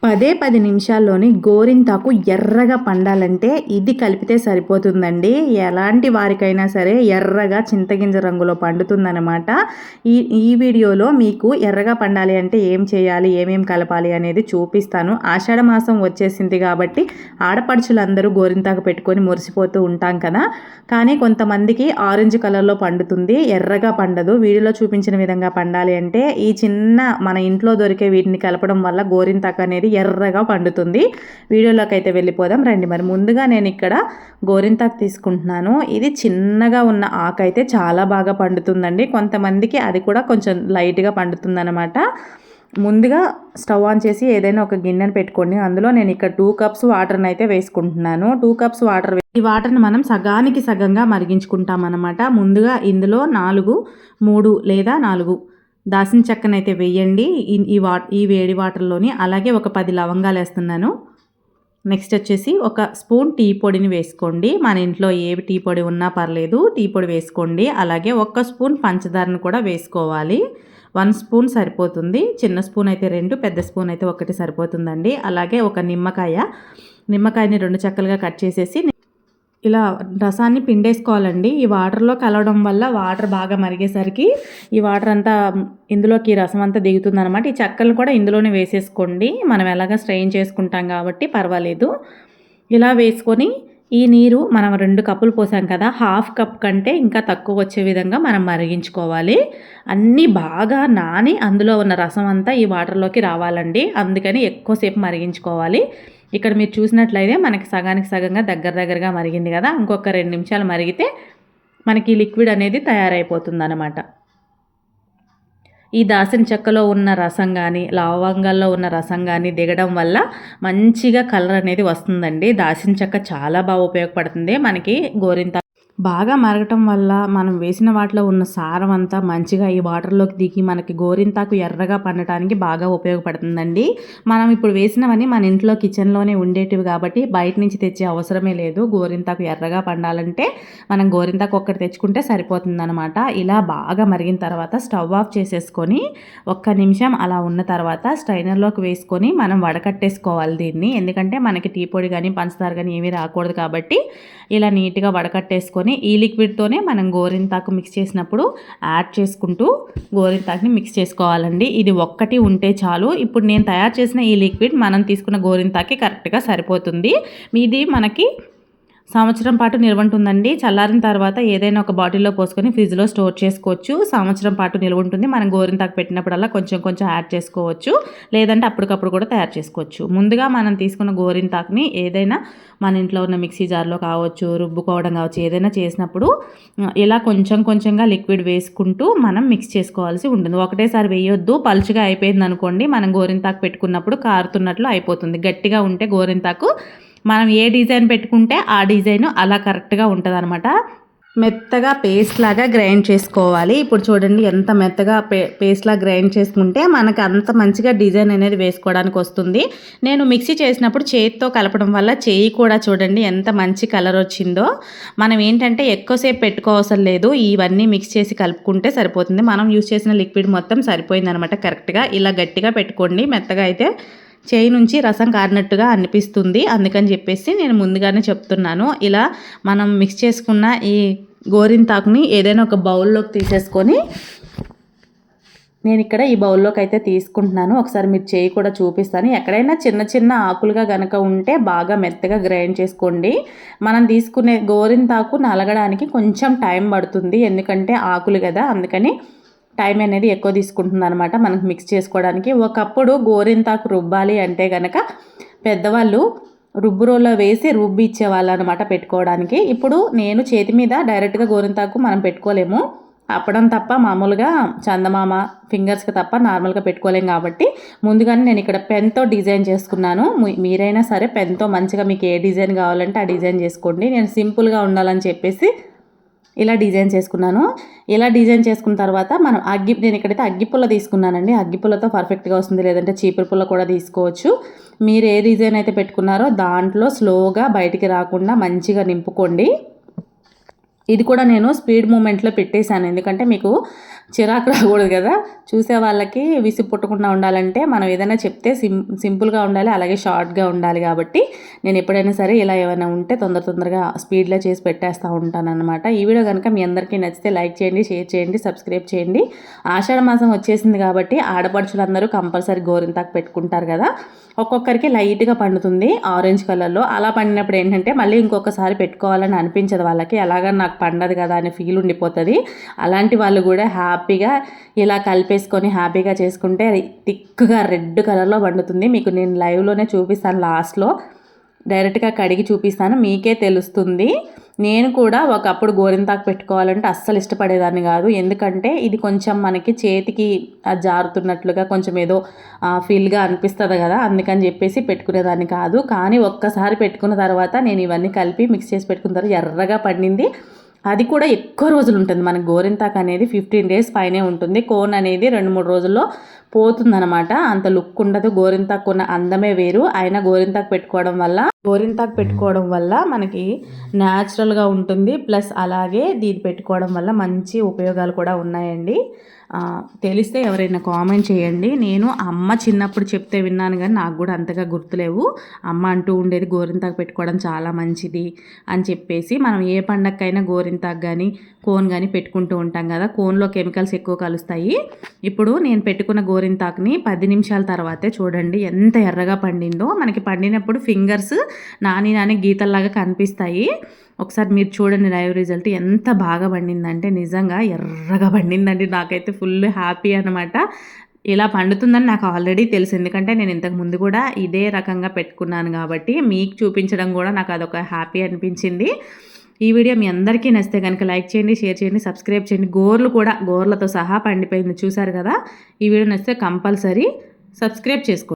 10 నిమిషాల్లోని గోరింటాకు ఎర్రగా పండాలంటే ఇది కలిపితే సరిపోతుందండి. ఎలాంటి వారికైనా సరే ఎర్రగా చింతగింజ రంగులో పండుతుందనమాట. ఈ వీడియోలో మీకు ఎర్రగా పండాలి అంటే ఏం చేయాలి, ఏమేం కలపాలి అనేది చూపిస్తాను. ఆషాఢ మాసం వచ్చేసింది కాబట్టి ఆడపడుచులందరూ గోరింటాకు పెట్టుకొని మురిసిపోతూ ఉంటాం కదా. కానీ కొంతమందికి ఆరెంజ్ కలర్లో పండుతుంది, ఎర్రగా పండదు. వీడియోలో చూపించిన విధంగా పండాలి అంటే ఈ చిన్న మన ఇంట్లో దొరికే వీటిని కలపడం వల్ల గోరింటాకు అనేది ఎర్రగా పండుతుంది. వీడియోలోకి అయితే వెళ్ళిపోదాం రండి. మరి ముందుగా నేను ఇక్కడ గోరింటాకు తీసుకుంటున్నాను. ఇది చిన్నగా ఉన్న ఆకు అయితే చాలా బాగా పండుతుందండి. కొంతమందికి అది కూడా కొంచెం లైట్గా పండుతుందన్నమాట. ముందుగా స్టవ్ ఆన్ చేసి ఏదైనా ఒక గిన్నెను పెట్టుకోండి. అందులో నేను ఇక్కడ 2 కప్స్ వాటర్ని అయితే వేసుకుంటున్నాను. 2 కప్స్ వాటర్, ఈ వాటర్ని మనం సగానికి సగంగా మరిగించుకుంటాం అన్నమాట. ముందుగా ఇందులో 3 లేదా 4 దాల్చిన చెక్కనైతే వేయండి ఈ వేడి వాటర్లోని. అలాగే ఒక 10 లవంగాలు వేస్తున్నాను. నెక్స్ట్ వచ్చేసి ఒక స్పూన్ టీ పొడిని వేసుకోండి. మన ఇంట్లో ఏ టీ పొడి ఉన్నా పర్లేదు, టీ పొడి వేసుకోండి. అలాగే 1 స్పూన్ పంచదారను కూడా వేసుకోవాలి. 1 స్పూన్ సరిపోతుంది. చిన్న స్పూన్ అయితే 2, పెద్ద స్పూన్ అయితే 1 సరిపోతుందండి. అలాగే ఒక నిమ్మకాయని 2 చెక్కలుగా కట్ చేసేసి ఇలా రసాన్ని పిండేసుకోవాలండి. ఈ వాటర్లో కలవడం వల్ల వాటర్ బాగా మరిగేసరికి ఈ వాటర్ అంతా ఇందులోకి రసం అంతా దిగుతుంది అనమాట. ఈ చెక్కలు కూడా ఇందులోనే వేసేసుకోండి. మనం ఎలాగ స్ట్రెయిన్ చేసుకుంటాం కాబట్టి పర్వాలేదు. ఇలా వేసుకొని ఈ నీరు మనం 2 కప్పులు పోసాం కదా, 1/2 కప్ కంటే ఇంకా తక్కువ వచ్చే విధంగా మనం మరిగించుకోవాలి. అన్నీ బాగా నాని అందులో ఉన్న రసం అంతా ఈ వాటర్లోకి రావాలండి. అందుకని ఎక్కువసేపు మరిగించుకోవాలి. ఇక్కడ మీరు చూసినట్లయితే మనకి సగానికి సగంగా దగ్గరగా మరిగింది కదా. ఇంకొక 2 నిమిషాలు మరిగితే మనకి లిక్విడ్ అనేది తయారైపోతుంది అన్నమాట. ఈ దాల్చిన చెక్కలో ఉన్న రసం కానీ, లవంగాల్లో ఉన్న రసం కానీ దిగడం వల్ల మంచిగా కలర్ అనేది వస్తుందండి. దాల్చిన చెక్క చాలా బాగా ఉపయోగపడుతుంది మనకి. గోరింటాకు బాగా మరగటం వల్ల మనం వేసిన వాటిలో ఉన్న సారం అంతా మంచిగా ఈ వాటర్లోకి దిగి మనకి గోరింటాకు ఎర్రగా పండటానికి బాగా ఉపయోగపడుతుందండి. మనం ఇప్పుడు వేసినవన్నీ మన ఇంట్లో కిచెన్లోనే ఉండేటివి కాబట్టి బయట నుంచి తెచ్చే అవసరమే లేదు. గోరింటాకు ఎర్రగా పండాలంటే మనం గోరింటాకు ఒక్కటి తెచ్చుకుంటే సరిపోతుందన్నమాట. ఇలా బాగా మరిగిన తర్వాత స్టవ్ ఆఫ్ చేసేసుకొని 1 నిమిషం అలా ఉన్న తర్వాత స్ట్రైనర్లోకి వేసుకొని మనం వడకట్టేసుకోవాలి దీన్ని. ఎందుకంటే మనకి టీ పొడి కానీ పంచదార కానీ ఏమీ రాకూడదు కాబట్టి ఇలా నీట్గా వడకట్టేసుకొని ఈ లిక్విడ్తోనే మనం గోరింటాకు మిక్స్ చేసినప్పుడు యాడ్ చేసుకుంటూ గోరింటాకుని మిక్స్ చేసుకోవాలండి. ఇది ఒక్కటి ఉంటే చాలు. ఇప్పుడు నేను తయారు చేసిన ఈ లిక్విడ్ మనం తీసుకున్న గోరింటాకి కరెక్ట్గా సరిపోతుంది. ఇది మనకి సంవత్సరం పాటు నిల్వ ఉంటుందండి. చల్లారిన తర్వాత ఏదైనా ఒక బాటిల్లో పోసుకొని ఫ్రిడ్జ్లో స్టోర్ చేసుకోవచ్చు. సంవత్సరం పాటు నిల్వ ఉంటుంది. మనం గోరింటాకు పెట్టినప్పుడల్లా కొంచెం యాడ్ చేసుకోవచ్చు, లేదంటే అప్పటికప్పుడు కూడా తయారు చేసుకోవచ్చు. ముందుగా మనం తీసుకున్న గోరింటాకుని ఏదైనా మన ఇంట్లో ఉన్న మిక్సీ జార్లో కావచ్చు, రుబ్బుకోవడం కావచ్చు, ఏదైనా చేసినప్పుడు ఇలా కొంచెంగా లిక్విడ్ వేసుకుంటూ మనం మిక్స్ చేసుకోవాల్సి ఉంటుంది. ఒకటేసారి వేయొద్దు. పలుచగా అయిపోయింది అనుకోండి, మనం గోరింటాకు పెట్టుకున్నప్పుడు కారుతున్నట్లు అయిపోతుంది. గట్టిగా ఉంటే గోరింటాకు మనం ఏ డిజైన్ పెట్టుకుంటే ఆ డిజైన్ అలా కరెక్ట్గా ఉంటుంది అనమాట. మెత్తగా పేస్ట్ లాగా గ్రైండ్ చేసుకోవాలి. ఇప్పుడు చూడండి ఎంత మెత్తగా పేస్ట్ లాగా గ్రైండ్ చేసుకుంటే మనకు అంత మంచిగా డిజైన్ అనేది వేసుకోవడానికి వస్తుంది. నేను మిక్సీ చేసినప్పుడు చేతితో కలపడం వల్ల చేయి కూడా చూడండి ఎంత మంచి కలర్ వచ్చిందో. మనం ఏంటంటే ఎక్కువసేపు పెట్టుకోవసరం లేదు. ఇవన్నీ మిక్స్ చేసి కలుపుకుంటే సరిపోతుంది. మనం యూజ్ చేసిన లిక్విడ్ మొత్తం సరిపోయింది అనమాట కరెక్ట్గా. ఇలా గట్టిగా పెట్టుకోండి. మెత్తగా అయితే చేయి నుంచి రసం కారినట్టుగా అనిపిస్తుంది. అందుకని చెప్పేసి నేను ముందుగానే చెప్తున్నాను. ఇలా మనం మిక్స్ చేసుకున్న ఈ గోరింటాకుని ఏదైనా ఒక బౌల్లోకి తీసేసుకొని నేను ఇక్కడ ఈ బౌల్లోకి అయితే తీసుకుంటున్నాను. ఒకసారి మీరు చేయి కూడా చూపిస్తాను. ఎక్కడైనా చిన్న ఆకులుగా కనుక ఉంటే బాగా మెత్తగా గ్రైండ్ చేసుకోండి. మనం తీసుకునే గోరింటాకు నలగడానికి కొంచెం టైం పడుతుంది. ఎందుకంటే ఆకులు కదా, అందుకని టైం అనేది ఎక్కువ తీసుకుంటుంది అనమాట మనకు మిక్స్ చేసుకోవడానికి. ఒకప్పుడు గోరింటాకు రుబ్బాలి అంటే కనుక పెద్దవాళ్ళు రుబ్బు రోల్లో వేసి రుబ్బి ఇచ్చేవాళ్ళు అనమాట పెట్టుకోవడానికి. ఇప్పుడు నేను చేతి మీద డైరెక్ట్గా గోరింటాకు మనం పెట్టుకోలేము. అప్పడం తప్ప మామూలుగా చందమామ ఫింగర్స్కి తప్ప నార్మల్గా పెట్టుకోలేం కాబట్టి ముందుగానే నేను ఇక్కడ పెన్తో డిజైన్ చేసుకున్నాను. మీరైనా సరే పెన్తో మంచిగా మీకు ఏ డిజైన్ కావాలంటే ఆ డిజైన్ చేసుకోండి. నేను సింపుల్గా ఉండాలని చెప్పేసి ఇలా డిజైన్ చేసుకున్నాను. ఇలా డిజైన్ చేసుకున్న తర్వాత మనం నేను ఇక్కడైతే అగ్గిపుల్ల తీసుకున్నానండి. అగ్గిపుల్లతో పర్ఫెక్ట్గా వస్తుంది, లేదంటే చీపురు పుల్ల కూడా తీసుకోవచ్చు. మీరు ఏ డిజైన్ అయితే పెట్టుకున్నారో దాంట్లో స్లోగా బయటికి రాకుండా మంచిగా నింపుకోండి. ఇది కూడా నేను స్పీడ్ మూమెంట్లో పెట్టేశాను, ఎందుకంటే మీకు చిరాకు రాకూడదు కదా. చూసే వాళ్ళకి విసుగు పుట్టకుండా ఉండాలంటే మనం ఏదైనా చెప్తే సింపుల్గా ఉండాలి, అలాగే షార్ట్గా ఉండాలి. కాబట్టి నేను ఎప్పుడైనా సరే ఇలా ఏమైనా ఉంటే తొందరగా స్పీడ్లో చేసి పెట్టేస్తూ ఉంటాను అనమాట. ఈ వీడియో కనుక మీ అందరికీ నచ్చితే లైక్ చేయండి, షేర్ చేయండి, సబ్స్క్రైబ్ చేయండి. ఆషాఢ మాసం వచ్చేసింది కాబట్టి ఆడపడుచులందరూ కంపల్సరీ గోరింతాకు పెట్టుకుంటారు కదా. ఒక్కొక్కరికి లైట్గా పండుతుంది ఆరెంజ్ కలర్లో. అలా పండినప్పుడు ఏంటంటే మళ్ళీ ఇంకొకసారి పెట్టుకోవాలని అనిపించదు వాళ్ళకి, ఎలాగా నాకు పండదు కదా అనే ఫీల్ ఉండిపోతుంది. అలాంటి వాళ్ళు కూడా హ్యాపీగా ఇలా కలిపేసుకొని హ్యాపీగా చేసుకుంటే అది థిక్గా రెడ్ కలర్లో పండుతుంది. మీకు నేను లైవ్లోనే చూపిస్తాను, లాస్ట్లో డైరెక్ట్గా కడిగి చూపిస్తాను, మీకే తెలుస్తుంది. నేను కూడా ఒకప్పుడు గోరింతాకు పెట్టుకోవాలంటే అస్సలు ఇష్టపడేదాన్ని కాదు. ఎందుకంటే ఇది కొంచెం మనకి చేతికి జారుతున్నట్లుగా కొంచెం ఏదో ఫీల్గా అనిపిస్తుంది కదా, అందుకని చెప్పేసి పెట్టుకునేదాన్ని కాదు. కానీ ఒక్కసారి పెట్టుకున్న తర్వాత నేను ఇవన్నీ కలిపి మిక్స్ చేసి పెట్టుకున్న తర్వాత ఎర్రగా పండింది. అది కూడా ఎక్కువ రోజులు ఉంటుంది. మనకి గోరింతాకు అనేది 15 days పైనే ఉంటుంది. కోన్ అనేది 2-3 రోజుల్లో పోతుందనమాట. అంత లుక్ ఉండదు. గోరింతాకు ఉన్న అందమే వేరు. అయినా గోరింతాకు పెట్టుకోవడం వల్ల మనకి న్యాచురల్గా ఉంటుంది. ప్లస్ అలాగే దీన్ని పెట్టుకోవడం వల్ల మంచి ఉపయోగాలు కూడా ఉన్నాయండి. తెలిస్తే ఎవరైనా కామెంట్ చేయండి. నేను అమ్మ చిన్నప్పుడు చెప్తే విన్నాను కానీ నాకు కూడా అంతగా గుర్తులేవు. అమ్మ అంటూ ఉండేది గోరింతాకు పెట్టుకోవడం చాలా మంచిది అని చెప్పేసి. మనం ఏ పండగకైనా గోరింతాకు కానీ కోన్ కానీ పెట్టుకుంటూ ఉంటాం కదా. కోన్లో కెమికల్స్ ఎక్కువ కలుస్తాయి. ఇప్పుడు నేను పెట్టుకున్న గోరింతాకుని 10 నిమిషాల తర్వాతే చూడండి ఎంత ఎర్రగా పండిందో. మనకి పండినప్పుడు ఫింగర్స్ నాని గీతల్లాగా కనిపిస్తాయి. ఒకసారి మీరు చూడండి లైవ్ రిజల్ట్ ఎంత బాగా పండిందంటే నిజంగా ఎర్రగా పండిందండి. నాకైతే ఫుల్ హ్యాపీ అనమాట. ఇలా పండుతుందని నాకు ఆల్రెడీ తెలుసు, ఎందుకంటే నేను ఇంతకు ముందు కూడా ఇదే రకంగా పెట్టుకున్నాను కాబట్టి మీకు చూపించడం కూడా నాకు అదొక హ్యాపీ అనిపించింది. ఈ వీడియో మీ అందరికీ నచ్చితే కనుక లైక్ చేయండి, షేర్ చేయండి, సబ్స్క్రైబ్ చేయండి. గోర్లతో సహా పండిపోయింది చూసారు కదా. ఈ వీడియో నచ్చితే కంపల్సరీ సబ్స్క్రైబ్ చేసుకోండి.